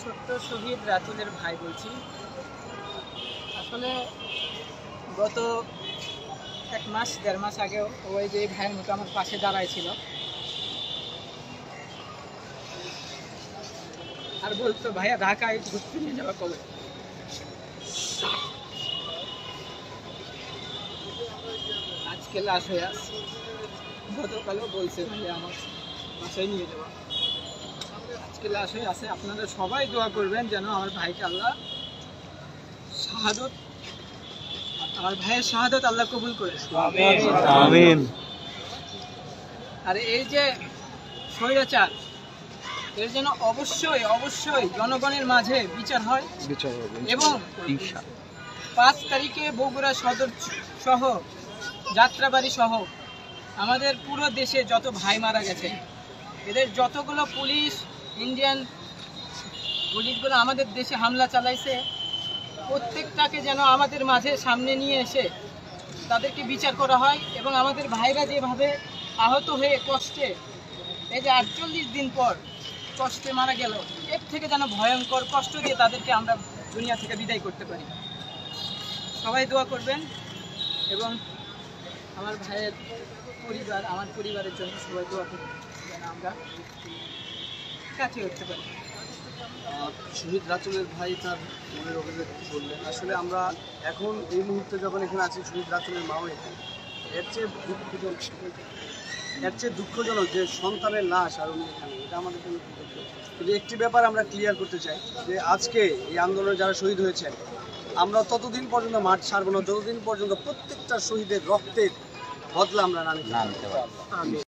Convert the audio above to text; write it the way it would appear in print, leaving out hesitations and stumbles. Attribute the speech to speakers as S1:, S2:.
S1: ছোট্ট শহীদ রাতুলের ভাই বলছি। আসলে গত 1-1.5 মাস আগেও ওই যে ভাইয়ের মতো আমার পাশে দাঁড়ায় ছিল আর বলতো ভাইয়া ঢাকায় ঘুরতে নিয়ে যাওয়া কবে। আজকে লাশ হয়ে আসছে, গতকালও বলছে ভাইয়া আমার বাসায় নিয়ে যাওয়া, আজকে লাশ হয়ে আছে। আপনারা সবাই দোয়া করবেন যেন আমার ভাইকে আল্লাহ শাহাদত, আমার ভাইয়ের শাহাদত আল্লাহ কবুল করে।
S2: আমিন।
S1: আর এই যে স্বৈরাচার, এর জন্য অবশ্যই অবশ্যই জনগণের মাঝে বিচার হয় এবং 5 তারিখে বগুড়া সদর সহ যাত্রাবাড়ি সহ আমাদের পুরো দেশে যত ভাই মারা গেছে, এদের যতগুলো পুলিশ, ইন্ডিয়ান পুলিশগুলো আমাদের দেশে হামলা চালাইছে, প্রত্যেকটাকে যেন আমাদের মাঝে সামনে নিয়ে এসে তাদেরকে বিচার করা হয় এবং আমাদের ভাইরা যেভাবে আহত হয়ে কষ্টে, এই যে 48 দিন পর কষ্টে মারা গেল, এর থেকে যেন ভয়ঙ্কর কষ্ট দিয়ে তাদেরকে আমরা দুনিয়া থেকে বিদায় করতে পারি। সবাই দোয়া করবেন এবং আমার ভাইয়ের পরিবার, আমার পরিবারের জন্য সবাই দোয়া করবেন যেন আমরা কাছে উঠতে পারি।
S3: শহীদ রাতুলের ভাই তার মনের অভিযোগ বললেন। আসলে আমরা এখন এই মুহূর্তে যখন এখানে আছি, শহীদ রাতুলের মাও এখানে, এর চেয়ে দুঃখজনক যে সন্তানের লাশ আর উনি এখানে, এটা আমাদের জন্য দুঃখ। কিন্তু একটি ব্যাপার আমরা ক্লিয়ার করতে চাই যে আজকে এই আন্দোলনে যারা শহীদ হয়েছেন, আমরা ততদিন পর্যন্ত মাঠ ছাড়বো না যতদিন পর্যন্ত প্রত্যেকটা শহীদের রক্তের বদলা আমরা না নিতে পারবো।